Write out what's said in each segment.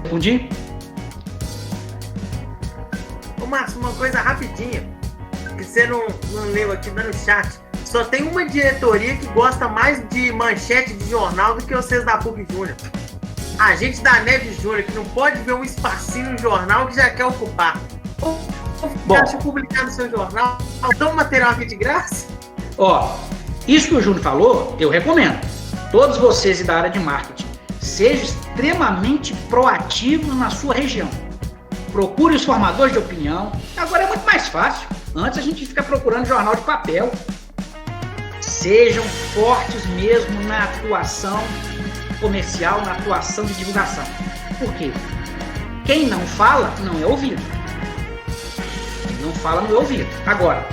respondi? Ô Márcio, uma coisa rapidinha, que você não leu aqui no chat. Só tem uma diretoria que gosta mais de manchete de jornal do que vocês da PUC Júnior. A gente da Neves Júnior, que não pode ver um espacinho no jornal que já quer ocupar. Bom, acha publicar no seu jornal, dá um material aqui de graça? Ó, isso que o Júnior falou, eu recomendo. Todos vocês da área de marketing, sejam extremamente proativos na sua região. Procure os formadores de opinião. Agora é muito mais fácil. Antes a gente fica procurando jornal de papel. Sejam fortes mesmo na atuação comercial, na atuação de divulgação. Por quê? Quem não fala, não é ouvido. Quem não fala, não é ouvido. Agora,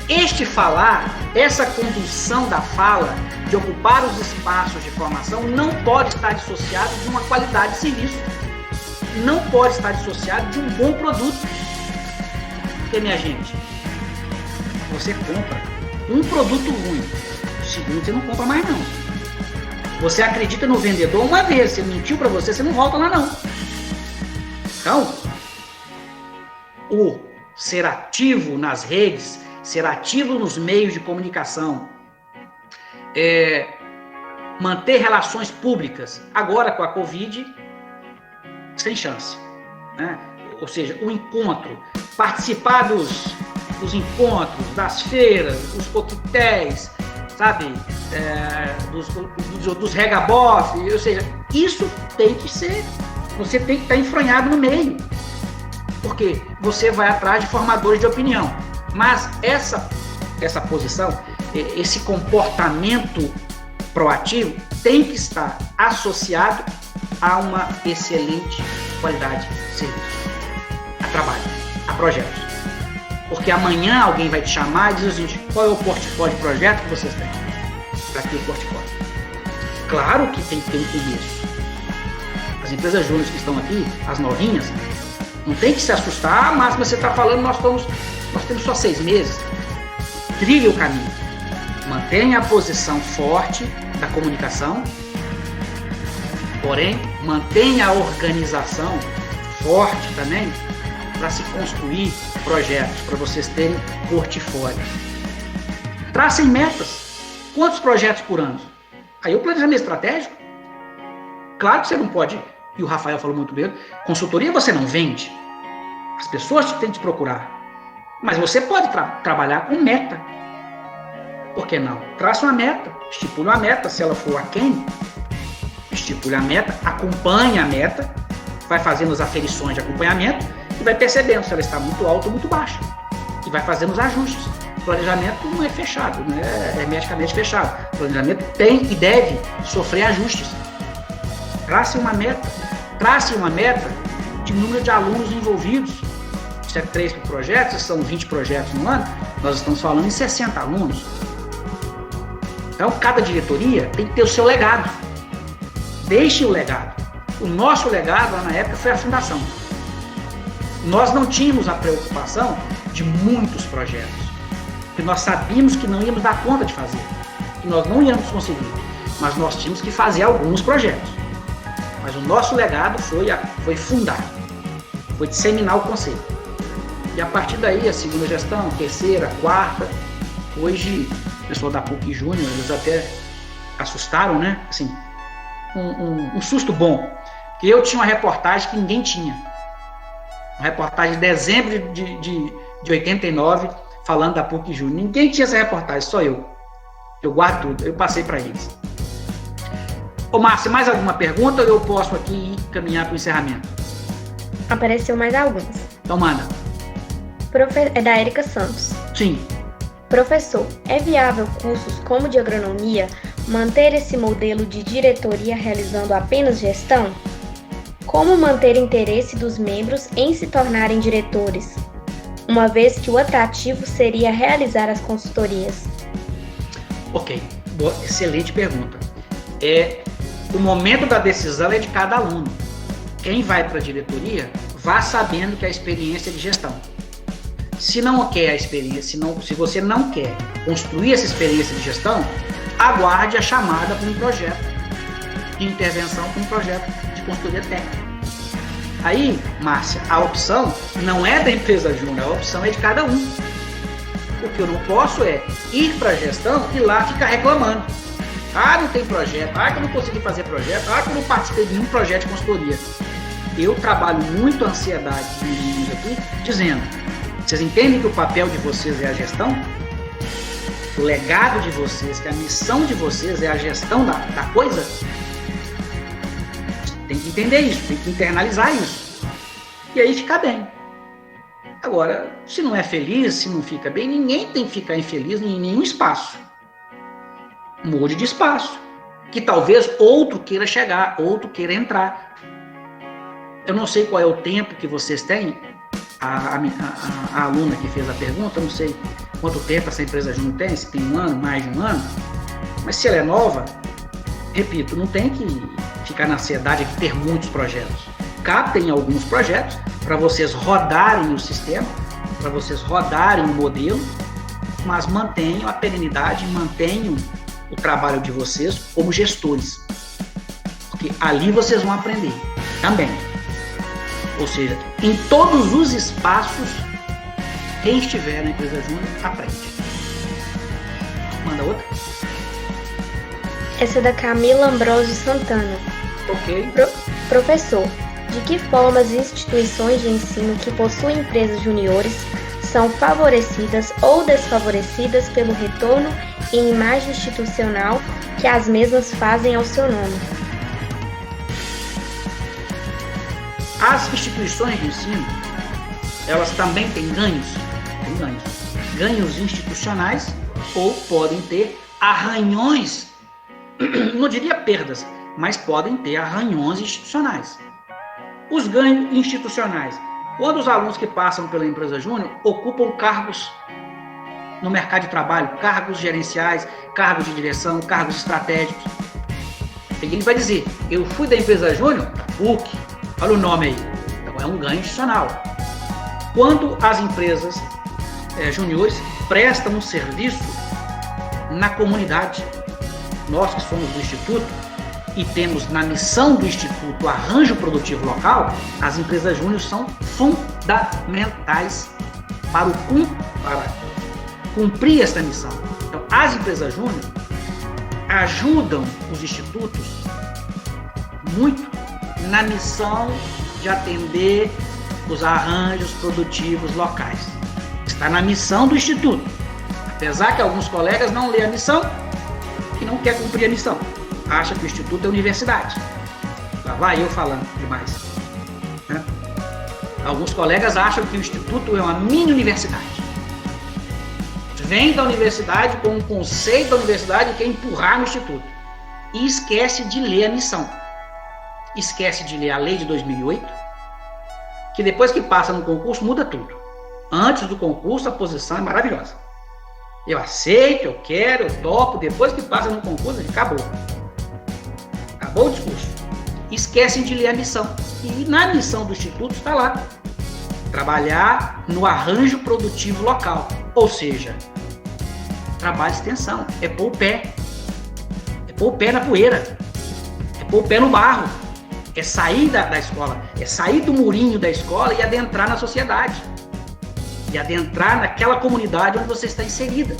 este falar, essa condução da fala, de ocupar os espaços de formação, não pode estar dissociado de uma qualidade de serviço. Não pode estar dissociado de um bom produto. Porque, minha gente, você compra um produto ruim, o segundo você não compra mais não. Você acredita no vendedor uma vez, se ele mentiu para você, você não volta lá não. Então, o ser ativo nas redes, ser ativo nos meios de comunicação, manter relações públicas, agora com a Covid, sem chance, né? Ou seja, o encontro, participar dos encontros, das feiras, dos coquetéis, sabe, dos regabof, ou seja, isso tem que ser, você tem que estar enfronhado no meio, porque você vai atrás de formadores de opinião, mas essa posição, esse comportamento proativo tem que estar associado a uma excelente qualidade de serviço, a trabalho, a projetos. Porque amanhã alguém vai te chamar e dizer o seguinte: qual é o portfólio de projeto que vocês têm? Para que o portfólio? Claro que tem que ter um começo. As empresas júniores que estão aqui, as novinhas, não tem que se assustar. Mas você está falando, nós temos só 6 meses. Trilhe o caminho. Mantenha a posição forte da comunicação, porém, mantenha a organização forte também para se construir projetos, para vocês terem portfólio. Tracem metas. Quantos projetos por ano? Aí o planejamento estratégico. Claro que você não pode, e o Rafael falou muito bem, consultoria você não vende. As pessoas têm que te procurar. Mas você pode trabalhar com meta. Por que não? Traça uma meta, estipule uma meta, se ela for aquém, estipule a meta, acompanhe a meta, vai fazendo as aferições de acompanhamento e vai percebendo se ela está muito alta ou muito baixa. E vai fazendo os ajustes. O planejamento não é fechado, não é hermeticamente fechado. O planejamento tem e deve sofrer ajustes. Trace uma meta de número de alunos envolvidos. Se é 3 projetos, são 20 projetos no ano, nós estamos falando em 60 alunos. Então, cada diretoria tem que ter o seu legado. Deixe o legado. O nosso legado, lá na época, foi a fundação. Nós não tínhamos a preocupação de muitos projetos, porque nós sabíamos que não íamos dar conta de fazer, que nós não íamos conseguir, mas nós tínhamos que fazer alguns projetos. Mas o nosso legado foi fundar, foi disseminar o conceito. E a partir daí, a segunda gestão, terceira, quarta, hoje, o pessoal da PUC Júnior, eles até assustaram, né? Assim, um susto bom. Porque eu tinha uma reportagem que ninguém tinha. Uma reportagem de dezembro de 89, falando da PUC Júnior. Ninguém tinha essa reportagem, só eu. Eu guardo tudo, eu passei para eles. Ô Márcio, mais alguma pergunta ou eu posso aqui caminhar para o encerramento? Apareceu mais algumas. Então manda. É da Érica Santos. Sim. Professor, é viável cursos como de agronomia manter esse modelo de diretoria realizando apenas gestão? Como manter interesse dos membros em se tornarem diretores, uma vez que o atrativo seria realizar as consultorias? Ok, boa, excelente pergunta. O momento da decisão é de cada aluno. Quem vai para a diretoria, vá sabendo que a experiência é de gestão. Se não quer a experiência, se você não quer construir essa experiência de gestão, aguarde a chamada para um projeto de intervenção, para um projeto de consultoria técnica. Aí, Márcia, a opção não é da empresa júnior, a opção é de cada um. O que eu não posso é ir para a gestão e lá ficar reclamando. Ah, não tem projeto, ah, que eu não consegui fazer projeto, ah, que eu não participei de nenhum projeto de consultoria. Eu trabalho muito a ansiedade dos meninos aqui, dizendo, vocês entendem que o papel de vocês é a gestão? O legado de vocês, que a missão de vocês é a gestão da coisa? Tem que entender isso, tem que internalizar isso. E aí fica bem. Agora, se não é feliz, se não fica bem, ninguém tem que ficar infeliz em nenhum espaço. Mude de espaço. Que talvez outro queira chegar, outro queira entrar. Eu não sei qual é o tempo que vocês têm. A aluna que fez a pergunta, eu não sei quanto tempo essa empresa júnior tem, se tem um ano, mais de um ano. Mas se ela é nova, repito, não tem que ficar na ansiedade de ter muitos projetos. Captem alguns projetos para vocês rodarem o sistema, para vocês rodarem o modelo, mas mantenham a perenidade, mantenham o trabalho de vocês como gestores. Porque ali vocês vão aprender também. Ou seja, em todos os espaços, quem estiver na empresa júnior aprende. Manda outra. Essa é da Camila Ambrosio Santana. Ok. Professor, de que forma as instituições de ensino que possuem empresas juniores são favorecidas ou desfavorecidas pelo retorno em imagem institucional que as mesmas fazem ao seu nome? As instituições de ensino, elas também têm ganhos. Tem ganhos. Ganhos institucionais ou podem ter arranhões, não diria perdas, mas podem ter arranhões institucionais. Os ganhos institucionais, quando os alunos que passam pela empresa júnior ocupam cargos no mercado de trabalho, cargos gerenciais, cargos de direção, cargos estratégicos. Ele vai dizer, eu fui da empresa júnior, PUC, olha o nome aí, então é um ganho institucional. Quando as empresas juniores prestam um serviço na comunidade, nós que somos do Instituto, e temos na missão do Instituto o arranjo produtivo local, as empresas júnior são fundamentais para cumprir essa missão. Então, as empresas júnior ajudam os institutos muito na missão de atender os arranjos produtivos locais. Está na missão do Instituto. Apesar que alguns colegas não lêem a missão e não quer cumprir a missão. Acha que o Instituto é universidade. Lá vai eu falando demais. Né? Alguns colegas acham que o Instituto é uma mini universidade. Vem da universidade com um conceito da universidade e quer empurrar no Instituto. E esquece de ler a missão. Esquece de ler a lei de 2008, que depois que passa no concurso muda tudo. Antes do concurso a posição é maravilhosa. Eu aceito, eu quero, eu topo, depois que passa no concurso, acabou. Acabou o discurso. Esquecem de ler a missão. E na missão do Instituto está lá. Trabalhar no arranjo produtivo local. Ou seja, trabalho de extensão. É pôr o pé. É pôr o pé na poeira. É pôr o pé no barro. É sair da escola. É sair do murinho da escola e adentrar na sociedade. E adentrar naquela comunidade onde você está inserida.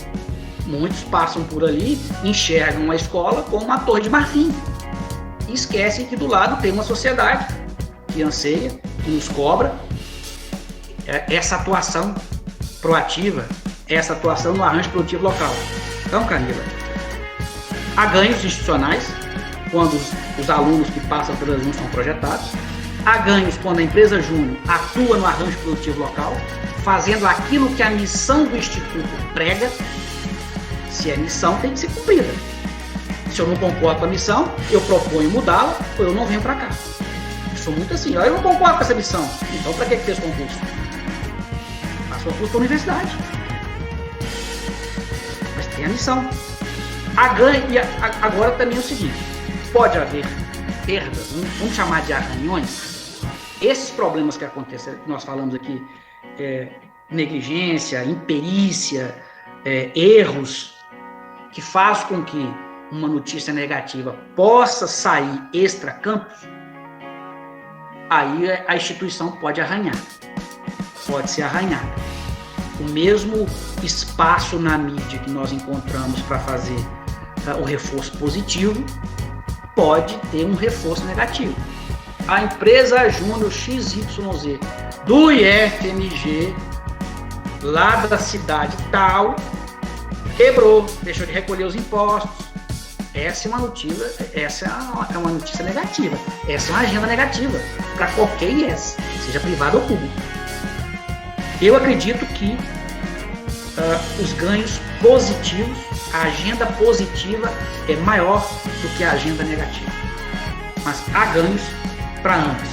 Muitos passam por ali, enxergam a escola como uma torre de marfim. E esquecem que do lado tem uma sociedade que anseia, que nos cobra essa atuação proativa, essa atuação no arranjo produtivo local. Então, Camila, há ganhos institucionais quando os alunos que passam pelas júnior são projetados, há ganhos quando a empresa júnior atua no arranjo produtivo local, fazendo aquilo que a missão do Instituto prega. Se é missão, tem que ser cumprida. Se eu não concordo com a missão, eu proponho mudá-la ou eu não venho para cá. Eu sou muito assim, eu não concordo com essa missão. Então, para que fez concurso? Faz concurso para a universidade. Mas tem a missão. Agora também é o seguinte, pode haver perdas, vamos chamar de arranhões. Esses problemas que acontecem, nós falamos aqui, negligência, imperícia, erros, que faz com que uma notícia negativa possa sair extra-campus, aí a instituição pode arranhar, pode ser arranhada. O mesmo espaço na mídia que nós encontramos para fazer o reforço positivo, pode ter um reforço negativo. A empresa Júnior XYZ do IFMG, lá da cidade tal, quebrou, deixou de recolher os impostos. Essa é uma notícia negativa. Essa é uma agenda negativa para qualquer IES, seja privado ou público. Eu acredito que os ganhos positivos, a agenda positiva é maior do que a agenda negativa. Mas há ganhos para ambos,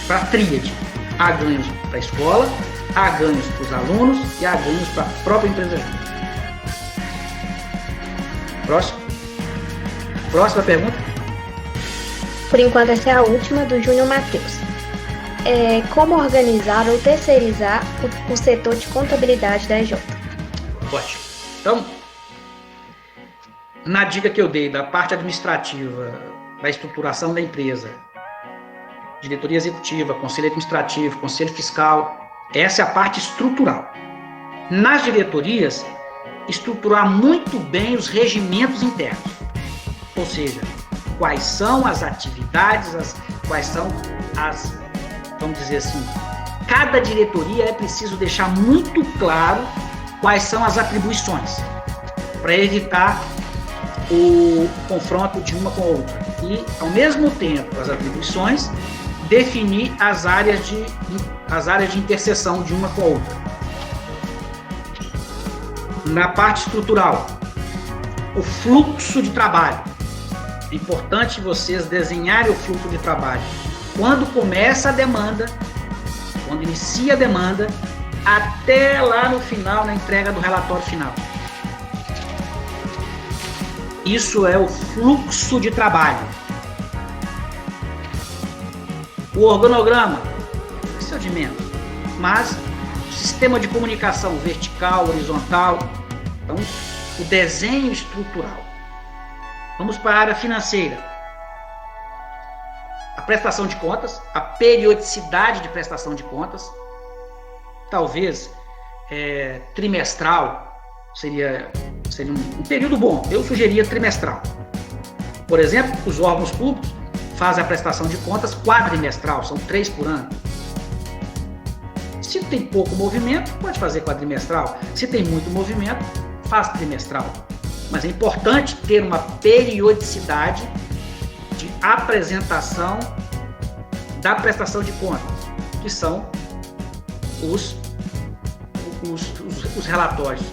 para a tríade. Há ganhos para a escola, há ganhos para os alunos e há ganhos para a própria empresa Júnior. Próxima pergunta. Por enquanto, essa é a última do Júnior Matheus. Como organizar ou terceirizar o setor de contabilidade da EJ? Ótimo. Então, na dica que eu dei da parte administrativa, da estruturação da empresa, diretoria executiva, conselho administrativo, conselho fiscal, essa é a parte estrutural. Nas diretorias, estruturar muito bem os regimentos internos, ou seja, quais são as atividades, quais são as, vamos dizer assim, cada diretoria é preciso deixar muito claro quais são as atribuições, para evitar o confronto de uma com a outra. E, ao mesmo tempo, as atribuições, definir as áreas de interseção de uma com a outra. Na parte estrutural, o fluxo de trabalho. É importante vocês desenharem o fluxo de trabalho. Quando começa a demanda, quando inicia a demanda, até lá no final, na entrega do relatório final. Isso é o fluxo de trabalho. O organograma, isso é de menos, mas o sistema de comunicação vertical, horizontal, então o desenho estrutural. Vamos para a área financeira. A prestação de contas, a periodicidade de prestação de contas, talvez trimestral seria um período bom. Eu sugeria trimestral. Por exemplo, os órgãos públicos fazem a prestação de contas quadrimestral, são 3 por ano. Se tem pouco movimento, pode fazer quadrimestral. Se tem muito movimento, faz trimestral. Mas é importante ter uma periodicidade de apresentação da prestação de contas, que são os relatórios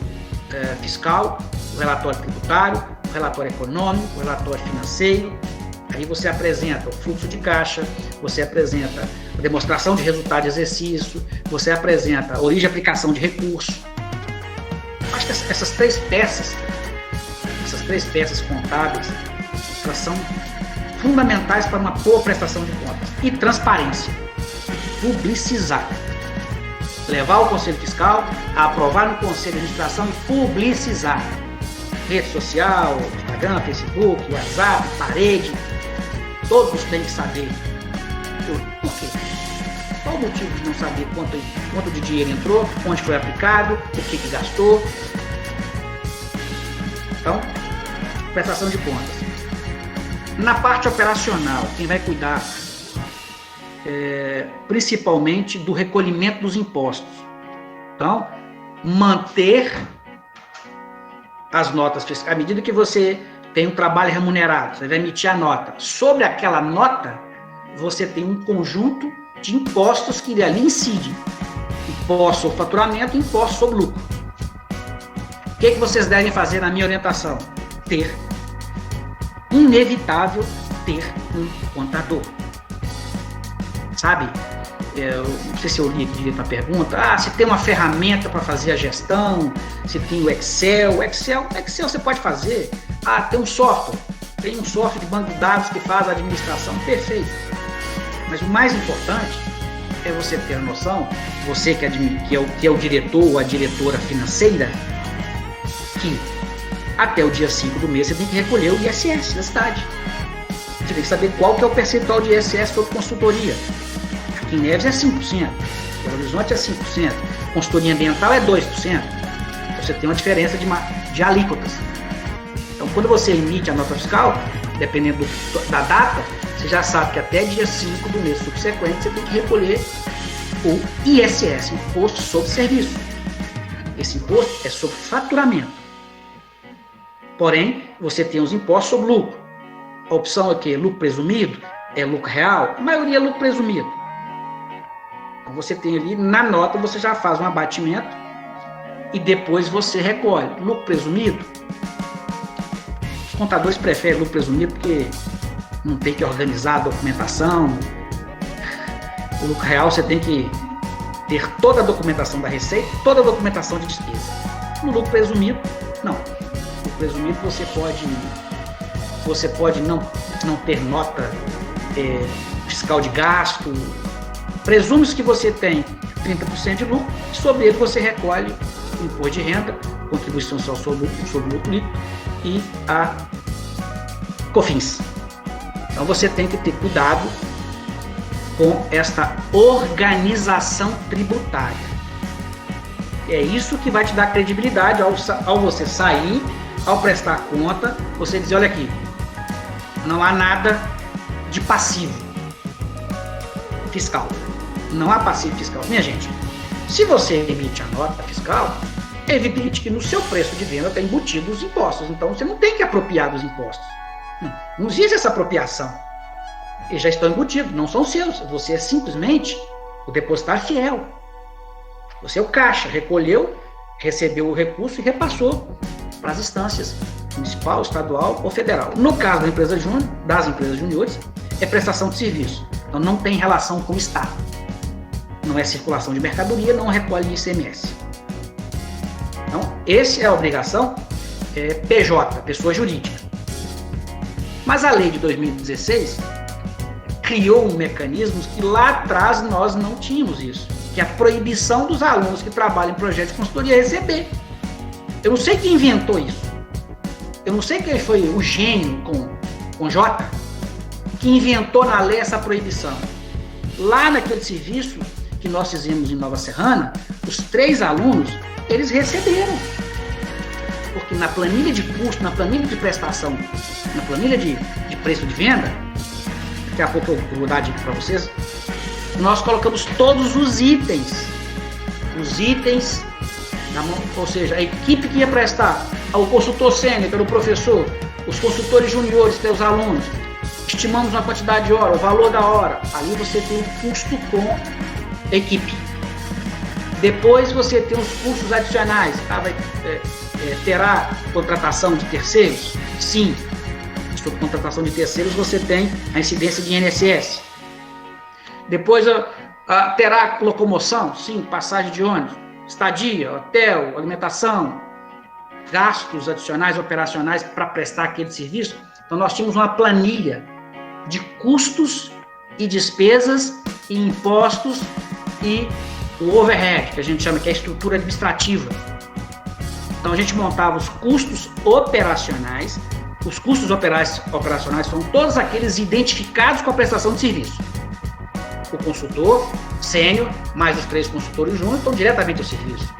fiscal, o relatório tributário, o relatório econômico, o relatório financeiro. Aí você apresenta o fluxo de caixa, você apresenta a demonstração de resultado de exercício, você apresenta a origem e aplicação de recurso. Acho que essas três peças contábeis, elas são fundamentais para uma boa prestação de contas. E transparência, publicizar. Levar o Conselho Fiscal a aprovar no Conselho de Administração e publicizar. Rede social, Instagram, Facebook, WhatsApp, parede, todos têm que saber. Por quê? Qual o motivo de não saber quanto de dinheiro entrou, onde foi aplicado, o que gastou? Então, prestação de contas. Na parte operacional, quem vai cuidar principalmente do recolhimento dos impostos. Então, manter as notas fiscais. À medida que você tem um trabalho remunerado, você vai emitir a nota. Sobre aquela nota, você tem um conjunto de impostos que ali incidem. Imposto sobre faturamento e imposto sobre lucro. O que vocês devem fazer na minha orientação? Inevitável ter um contador. Sabe? Não sei se eu li aqui direito a pergunta. Se tem uma ferramenta para fazer a gestão, se tem o Excel. Excel você pode fazer. Tem um software. Tem um software de banco de dados que faz a administração. Perfeito. Mas o mais importante é você ter a noção, você que é o diretor ou a diretora financeira, que até o dia 5 do mês você tem que recolher o ISS da cidade. Você tem que saber qual que é o percentual de ISS sobre consultoria. Aqui em Neves é 5%, Belo Horizonte é 5%, consultoria ambiental é 2%. Então você tem uma diferença de alíquotas. Então quando você emite a nota fiscal, dependendo da data, você já sabe que até dia 5 do mês subsequente você tem que recolher o ISS, Imposto sobre Serviço. Esse imposto é sobre faturamento. Porém, você tem os impostos sobre lucro. A opção é o quê? Lucro presumido? É lucro real? A maioria é lucro presumido. Então você tem ali, na nota, você já faz um abatimento e depois você recolhe. Lucro presumido? Os contadores preferem lucro presumido porque não tem que organizar a documentação. O lucro real você tem que ter toda a documentação da receita, toda a documentação de despesa. No lucro presumido, não. No lucro presumido você pode não ter nota fiscal de gasto. Presume-se que você tem 30% de lucro e sobre ele você recolhe o imposto de renda, contribuição social sobre lucro líquido e a COFINS. Então você tem que ter cuidado com esta organização tributária. É isso que vai te dar credibilidade ao você sair, ao prestar conta, você dizer, olha aqui, não há nada de passivo fiscal. Não há passivo fiscal. Minha gente, se você emite a nota fiscal, é evidente que no seu preço de venda está embutido os impostos. Então você não tem que apropriar dos impostos. Não existe essa apropriação. Eles já estão embutidos, não são seus. Você é simplesmente o depositário fiel. Você é o caixa, recolheu, recebeu o recurso e repassou para as instâncias municipal, estadual ou federal. No caso da empresa júnior, das empresas juniores, é prestação de serviço. Então não tem relação com o Estado. Não é circulação de mercadoria, não recolhe ICMS. Então, essa é a obrigação PJ, pessoa jurídica. Mas a lei de 2016 criou um mecanismo que lá atrás nós não tínhamos isso, que é a proibição dos alunos que trabalham em projetos de consultoria receber. Eu não sei quem inventou isso. Eu não sei quem foi o gênio com J que inventou na lei essa proibição. Lá naquele serviço que nós fizemos em Nova Serrana, os 3 alunos, eles receberam. Porque na planilha de custo, na planilha de prestação, na planilha de preço de venda, daqui a pouco eu vou dar a dica para vocês, nós colocamos todos os itens, ou seja, a equipe que ia prestar, o consultor sênior, pelo professor, os consultores juniores, pelos alunos, estimamos uma quantidade de hora, o valor da hora, ali você tem o custo com equipe. Depois você tem os custos adicionais, terá contratação de terceiros? Sim. Sobre contratação de terceiros você tem a incidência de INSS. Depois terá locomoção? Sim. Passagem de ônibus, estadia, hotel, alimentação, gastos adicionais operacionais para prestar aquele serviço. Então nós tínhamos uma planilha de custos e despesas e impostos e o overhead, que a gente chama que é a estrutura administrativa. Então a gente montava os custos operacionais. Os custos operacionais são todos aqueles identificados com a prestação de serviço. O consultor sênior, mais os 3 consultores júnior, estão diretamente ao serviço.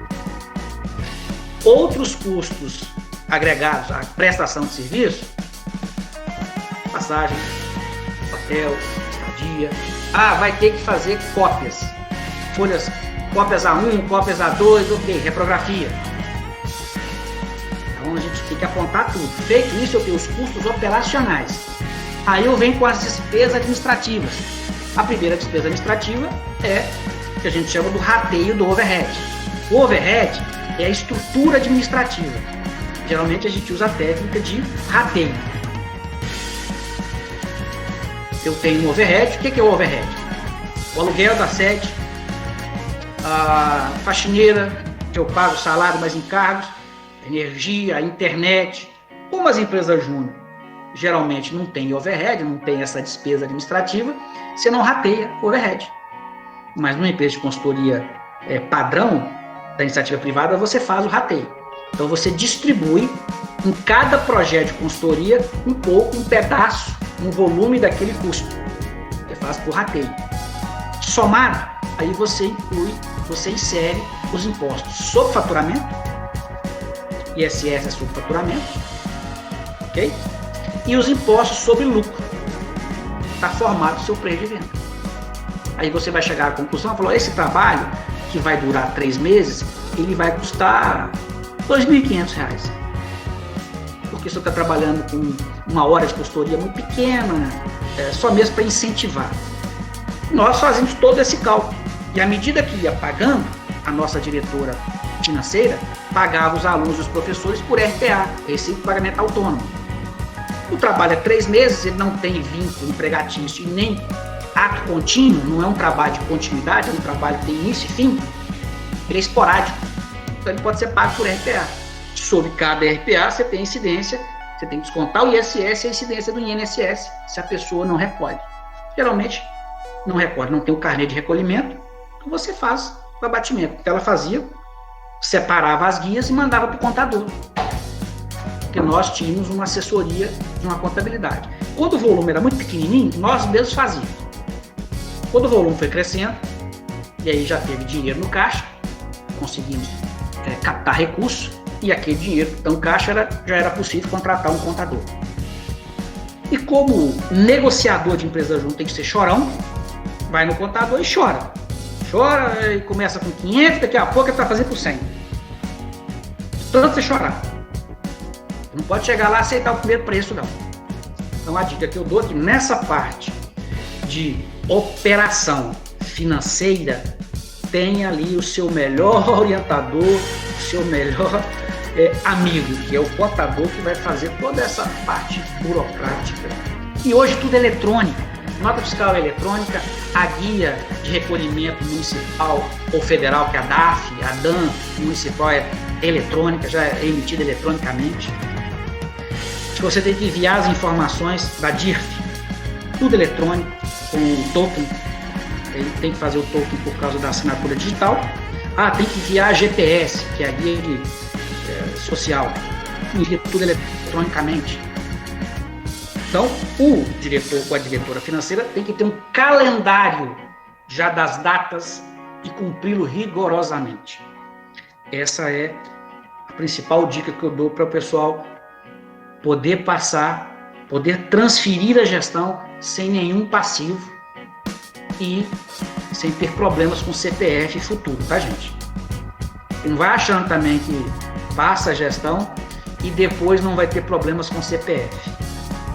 Outros custos agregados à prestação de serviço, passagem, hotel, estadia. Vai ter que fazer cópias. Cópias A1, cópias A2, ok, reprografia. Então a gente tem que apontar tudo. Feito isso, eu tenho os custos operacionais. Aí eu venho com as despesas administrativas. A primeira despesa administrativa é o que a gente chama do rateio do overhead. O overhead é a estrutura administrativa. Geralmente a gente usa a técnica de rateio. Eu tenho um overhead. O que é o overhead? O aluguel da sede, a faxineira, que eu pago o salário mais encargos, a energia, a internet. Como as empresas júnior geralmente não tem overhead, não tem essa despesa administrativa, você não rateia overhead. Mas numa empresa de consultoria padrão da iniciativa privada, você faz o rateio. Então você distribui em cada projeto de consultoria um pedaço um volume daquele custo. Você faz por rateio. Somado, aí você insere os impostos sobre faturamento, ISS é sobre faturamento, ok? E os impostos sobre lucro. Está formado o seu preço de venda. Aí você vai chegar à conclusão, falou, esse trabalho, que vai durar 3 meses, ele vai custar R$ 2.500. Porque você está trabalhando com uma hora de consultoria muito pequena, só mesmo para incentivar. Nós fazemos todo esse cálculo. E à medida que ia pagando, a nossa diretora financeira pagava os alunos e os professores por RPA, Recibo de Pagamento Autônomo. O trabalho é 3 meses, ele não tem vínculo empregatício e nem ato contínuo, não é um trabalho de continuidade, é um trabalho que tem início e fim, ele é esporádico. Então ele pode ser pago por RPA. Sobre cada RPA você tem incidência, você tem que descontar o ISS e a incidência do INSS, se a pessoa não recolhe. Geralmente não recolhe, não tem o carnê de recolhimento, então você faz o abatimento. Então ela fazia, separava as guias e mandava para o contador. Porque nós tínhamos uma assessoria de uma contabilidade. Quando o volume era muito pequenininho, nós mesmos fazíamos. Quando o volume foi crescendo, e aí já teve dinheiro no caixa, conseguimos captar recursos, e aquele dinheiro, então caixa, já era possível contratar um contador. E como negociador de empresa junto tem que ser chorão, vai no contador e chora. Chora e começa com 500, daqui a pouco ele está fazendo por 100. Tanto você chorar. Não pode chegar lá e aceitar o primeiro preço, não. Então a dica que eu dou é que nessa parte de operação financeira, tenha ali o seu melhor orientador, o seu melhor amigo, que é o contador, que vai fazer toda essa parte burocrática. E hoje tudo é eletrônico. Nota fiscal é eletrônica, a guia de recolhimento municipal ou federal, que é a DAF, a DAN municipal, é eletrônica, já é emitida eletronicamente. Você tem que enviar as informações da DIRF, tudo eletrônico, com o token. Ele tem que fazer o token por causa da assinatura digital. Tem que enviar a GPS, que é a guia social, envia tudo eletronicamente. Então, o diretor ou a diretora financeira tem que ter um calendário já das datas e cumpri-lo rigorosamente. Essa é a principal dica que eu dou para o pessoal poder passar, poder transferir a gestão sem nenhum passivo e sem ter problemas com CPF futuro, tá, gente? E não vai achando também que passa a gestão e depois não vai ter problemas com CPF.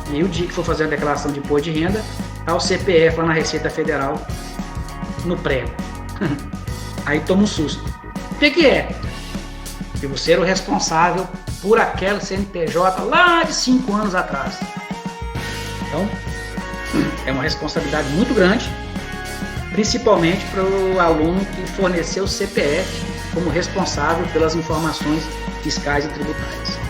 E aí o dia que for fazer a declaração de imposto de renda, tá o CPF lá na Receita Federal no prego. Aí toma um susto. O que é? Que você era o responsável por aquela CNPJ lá de 5 anos atrás. Então, é uma responsabilidade muito grande, principalmente para o aluno que forneceu o CPF como responsável pelas informações fiscais e tributárias.